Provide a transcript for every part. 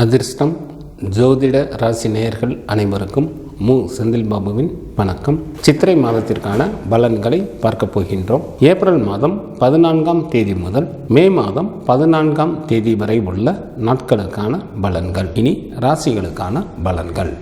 அதிர்ஷ்டம் ஜோதிட ராசி நேயர்கள் அனைவருக்கும் செந்தில் பாபுவின் வணக்கம். சித்திரை மாதத்திற்கான பலன்களை பார்க்க போகின்றோம். ஏப்ரல் மாதம் 14ஆம் தேதி முதல் மே மாதம் 14ஆம் தேதி வரை உள்ள நாட்களுக்கான பலன்கள். இனி ராசிகளுக்கான பலன்கள்.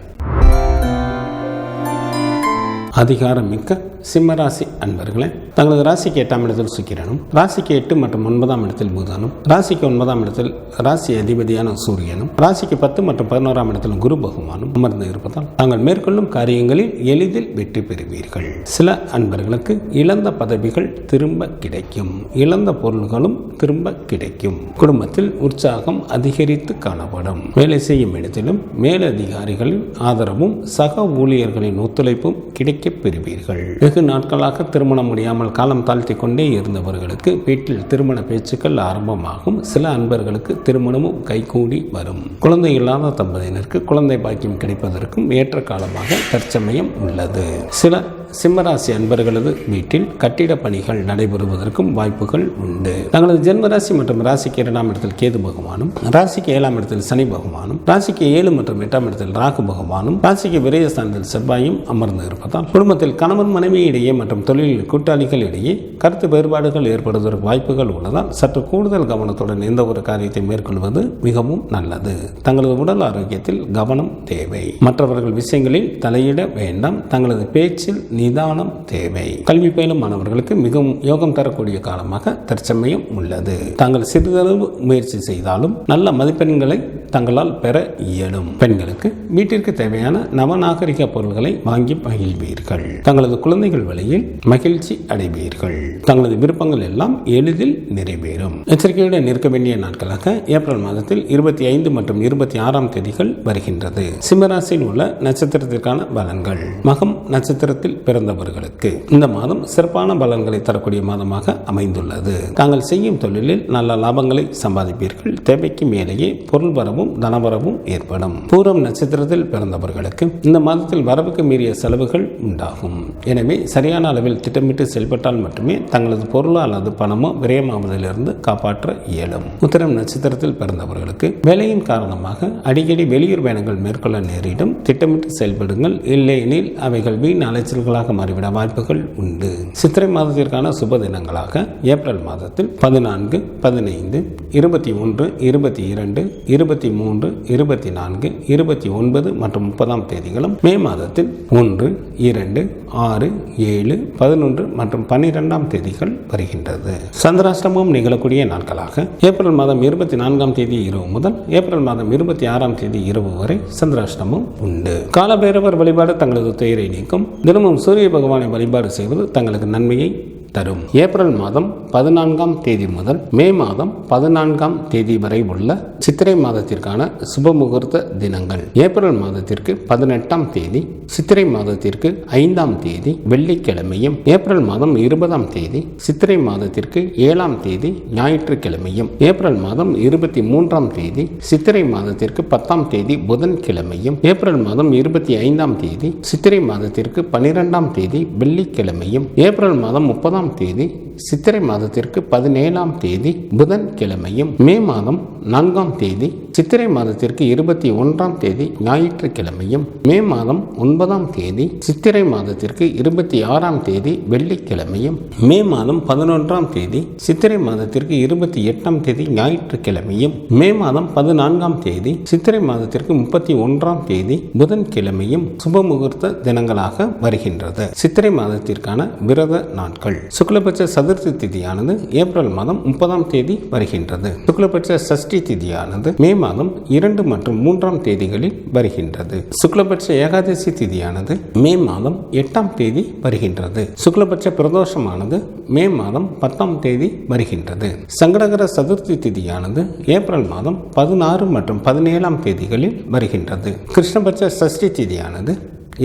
அதிகாரமிக்க சிம்மராசி அன்பர்களே, தங்களது ராசிக்கு 8ஆம் இடத்தில் சுக்கிரனும், ராசிக்கு 8 மற்றும் 9ஆம் இடத்தில் புதனும், ராசிக்கு 9ஆம் இடத்தில் ராசி அதிபதியான சூரியனும், ராசிக்கு 10 மற்றும் 11ஆம் இடத்தில் குரு பகவானும் அமர்ந்து இருப்பதால் தாங்கள் மேற்கொள்ளும் காரியங்களில் எளிதில் வெற்றி பெறுவீர்கள். சில அன்பர்களுக்கு இழந்த பதவிகள் திரும்ப கிடைக்கும், இழந்த பொருள்களும் திரும்ப கிடைக்கும். குடும்பத்தில் உற்சாகம் அதிகரித்து காணப்படும். வேலை செய்யும் இடத்திலும் மேலதிகாரிகளின் ஆதரவும் சக ஊழியர்களின் ஒத்துழைப்பும் கிடைக்க பெறுவீர்கள். வெகு நாட்களாக திருமணம் முடியாமல் காலம் தாழ்த்தி கொண்டே இருந்தவர்களுக்கு வீட்டில் திருமண பேச்சுக்கள் ஆரம்பமாகும். சில அன்பர்களுக்கு திருமணமும் கைகூடி வரும். குழந்தை இல்லாத தம்பதியினருக்கு குழந்தை பாக்கியம் கிடைப்பதற்கும் ஏற்ற காலமாக தற்சமயம் உள்ளது. சில சிம்மராசி அன்பர்களது வீட்டில் கட்டிட பணிகள் நடைபெறுவதற்கும் வாய்ப்புகள் உண்டு. தங்களது ஜென்மராசி மற்றும் ராசிக்கு 2ஆம் இடத்தில் கேது பகவானும், ராசிக்கு 7ஆம் இடத்தில் சனி பகவானும், ராசிக்கு 7 மற்றும் 8ஆம் இடத்தில் ராகு பகவானும், ராசிக்கு விரயஸ்தானத்தில் செவ்வாயும் அமர்ந்து இருப்பதால் குடும்பத்தில் கணவன் மனைவி இடையே மற்றும் தொழில் கூட்டாளிகள் இடையே கருத்து வேறுபாடுகள் ஏற்படுவதற்கு வாய்ப்புகள் உள்ளதால் சற்று கூடுதல் கவனத்துடன் எந்த ஒரு காரியத்தை மேற்கொள்வது மிகவும் நல்லது. தங்களது உடல் ஆரோக்கியத்தில் கவனம் தேவை. மற்றவர்கள் விஷயங்களில் தலையிட வேண்டாம். தங்களது பேச்சில் நிதானம் தேவை. கல்வி பயிலும் மாணவர்களுக்கு மிகவும் யோகம் தரக்கூடிய காலமாக தற்சமயம் உள்ளது. தாங்கள் சிறிதளவு முயற்சி செய்தாலும் நல்ல மதிப்பெண்களை தங்களால் பெற இயலும். பெண்களுக்கு வீட்டிற்கு தேவையான நவநாகரிக பொருட்களை வாங்கி மகிழ்வீர்கள். தங்களது குழந்தைகள் வழியில் மகிழ்ச்சி அடைவீர்கள். தங்களது விருப்பங்கள் எல்லாம் எளிதில் நிறைவேறும். எச்சரிக்கையுடன் இருக்க வேண்டிய நாட்களாக ஏப்ரல் மாதத்தில் 25 மற்றும் 26ஆம் தேதிகள் வருகின்றது. சிம்மராசியில் உள்ள நட்சத்திரத்திற்கான பலன்கள். மகம் நட்சத்திரத்தில் பிறந்தவர்களுக்கு இந்த மாதம் சிறப்பான பலன்களை தரக்கூடிய மாதமாக அமைந்துள்ளது. தாங்கள் செய்யும் தொழிலில் நல்ல லாபங்களை சம்பாதிப்பீர்கள். தேவைக்கு மேலேயே பொருள் வரவும் தனவரவும் ஏற்படும். பூரம் நட்சத்திரத்தில் பிறந்தவர்களுக்கு இந்த மாதத்தில் வரவுக்கு மீறிய செலவுகள் உண்டாகும். எனவே சரியான அளவில் திட்டமிட்டு செயல்பட்டால் மட்டுமே தங்களது பொருளோ அல்லது பணமோ விரயமாவதிலிருந்து காப்பாற்ற இயலும். உத்திரம் நட்சத்திரத்தில் பிறந்தவர்களுக்கு வேலையின் காரணமாக அடிக்கடி வெளியூர் பயணங்கள் மேற்கொள்ள நேரிடும். திட்டமிட்டு செயல்படுங்கள், இல்லையெனில் அவைகள் வீண் அலைச்சல்களாக மாறிவிட வாய்ப்புகள் உண்டு. சித்திரை மாதத்திற்கான சுப தினங்களாக ஏப்ரல் மாதத்தில் 14, 15, 21, 22, 23, 24, 29 மற்றும் 30ஆம் தேதிகளும், மே மாதத்தில் 1, 2, 6, 7, 11 மற்றும் 12ஆம் தேதிகள் வருகின்றது. சந்திராஷ்டமம் நிகழக்கூடிய நாட்களாக ஏப்ரல் மாதம் 24ஆம் தேதி இரவு முதல் ஏப்ரல் மாதம் 26ஆம் தேதி இரவு வரை சந்திராஷ்டமம் உண்டு. காலபைரவர் வழிபாடு தங்களது துயரை நீக்கும். தினமும் சூரிய பகவானை வழிபாடு செய்வது தங்களுக்கு நன்மையை தரும். ஏப்ரல் மாதம் 14ஆம் தேதி முதல் மே மாதம் 14ஆம் தேதி வரை உள்ள சித்திரை மாதத்திற்கான சுப முகூர்த்த தினங்கள். ஏப்ரல் மாதத்திற்கு 18ஆம் தேதி, சித்திரை மாதத்திற்கு 5ஆம் தேதி வெள்ளிக்கிழமையும், ஏப்ரல் மாதம் 20ஆம் தேதி சித்திரை மாதத்திற்கு 7ஆம் தேதி ஞாயிற்றுக்கிழமையும், ஏப்ரல் மாதம் 23ஆம் தேதி சித்திரை மாதத்திற்கு 10ஆம் தேதி புதன்கிழமையும், ஏப்ரல் மாதம் 25ஆம் தேதி சித்திரை மாதத்திற்கு 12ஆம் தேதி வெள்ளிக்கிழமையும், ஏப்ரல் மாதம் 30ஆம் தேதி சித்திரை மாதத்திற்கு 17ஆம் தேதி புதன்கிழமையும், மே மாதம் 4ஆம் தேதி சித்திரை மாதத்திற்கு 21ஆம் தேதி ஞாயிற்றுக்கிழமையும், மே மாதம் 9ஆம் தேதி சித்திரை மாதத்திற்கு 26ஆம் தேதி வெள்ளிக்கிழமையும், மே மாதம் 11ஆம் தேதி சித்திரை மாதத்திற்கு 28ஆம் தேதி ஞாயிற்றுக்கிழமையும், மே மாதம் 14ஆம் தேதி சித்திரை மாதத்திற்கு 31ஆம் தேதி புதன்கிழமையும் சுப முகூர்த்த தினங்களாக வருகின்றது. சித்திரை மாதத்திற்கான விரத நாட்கள். சுக்லபட்ச சதுர்த்தி திதியானது ஏப்ரல் மாதம் 30ஆம் தேதி வருகின்றது. சுக்லபட்ச சஷ்டி திதியானது மே மாதம் 2 மற்றும் 3ஆம் தேதிகளில் வருகின்றது. சுக்லபட்ச ஏகாதசி திதியானது மே மாதம் 8ஆம் தேதி வருகின்றது. சுக்லபட்ச பிரதோஷமானது மே மாதம் 10ஆம் தேதி வருகின்றது. சங்கடகர சதுர்த்தி திதியானது ஏப்ரல் மாதம் 16 மற்றும் 17ஆம் தேதிகளில் வருகின்றது. கிருஷ்ணபட்ச சஷ்டி திதியானது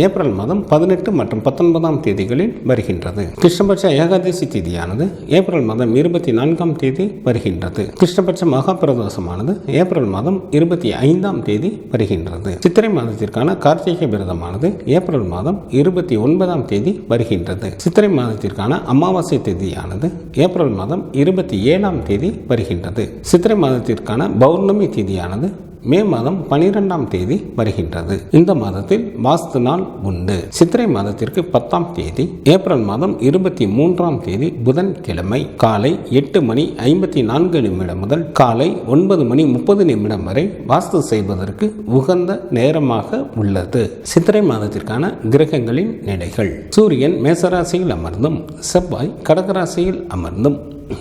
ஏப்ரல் மாதம் 18 மற்றும் 19ஆம் தேதிகளில் வருகின்றது. கிருஷ்ணபட்ச ஏகாதசி திதியானது ஏப்ரல் மாதம் 24ஆம் தேதி வருகின்றது. கிருஷ்ணபட்ச மகா பிரதோஷமானது ஏப்ரல் மாதம் 25ஆம் தேதி வருகின்றது. சித்திரை மாதத்திற்கான கார்த்திகை விரதமானது ஏப்ரல் மாதம் 29ஆம் தேதி வருகின்றது. சித்திரை மாதத்திற்கான அமாவாசை திதியானது ஏப்ரல் மாதம் 27ஆம் தேதி வருகின்றது. சித்திரை மாதத்திற்கான பௌர்ணமி திதியானது மே மாதம் 12ஆம் தேதி வருகின்றது. இந்த மாதத்தில் வாஸ்து நாள் உண்டு. சித்திரை மாதத்திற்கு 10ஆம் தேதி ஏப்ரல் மாதம் 23ஆம் தேதி புதன்கிழமை காலை 8:54 முதல் காலை 9:30 வரை வாஸ்து செய்வதற்கு உகந்த நேரமாக உள்ளது. சித்திரை மாதத்திற்கான கிரகங்களின் நிலைகள்: சூரியன் மேசராசியில் அமர்ந்தும், செவ்வாய் கடகராசியில் அமர்ந்தும்,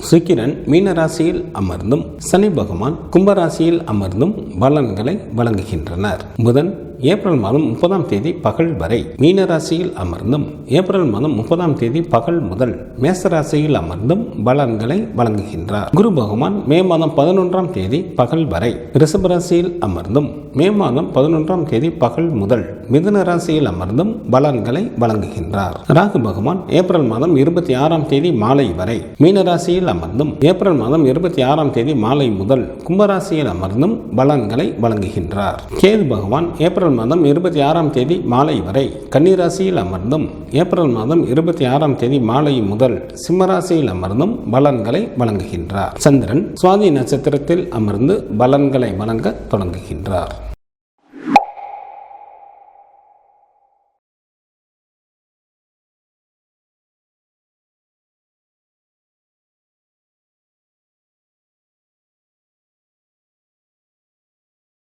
சுக்கிரன் மீனராசியில் அமர்ந்தும், சனி பகவான் கும்பராசியில் அமர்ந்தும் பலன்களை வழங்குகின்றனர். புதன் ஏப்ரல் மாதம் 30ஆம் தேதி பகல் வரை மீனராசியில் அமர்ந்தும், ஏப்ரல் மாதம் 30ஆம் தேதி பகல் முதல் மேசராசியில் அமர்ந்தும் பலன்களை வழங்குகின்றார். குரு பகவான் மே மாதம் 11ஆம் தேதி பகல் வரை ரிஷபராசியில் அமர்ந்தும், மே மாதம் 11ஆம் தேதி பகல் முதல் மிதுன ராசியில் அமர்ந்தும் பலன்களை வழங்குகின்றார். ராகு பகவான் ஏப்ரல் மாதம் 26ஆம் தேதி மாலை வரை மீனராசியில் அமர்ந்தும், ஏப்ரல் மாதம் 26ஆம் தேதி மாலை முதல் கும்பராசியில் அமர்ந்தும் பலன்களை வழங்குகின்றார். கேது பகவான் ஏப்ரல் மாதம் 26ஆம் தேதி மாலை வரை கன்னிராசியில் அமர்ந்தும், ஏப்ரல் மாதம் 26ஆம் தேதி மாலை முதல் சிம்மராசியில் அமர்ந்தும் பலன்களை வழங்குகின்றார். சந்திரன் சுவாதி நட்சத்திரத்தில் அமர்ந்து பலன்களை வழங்க தொடங்குகின்றார்.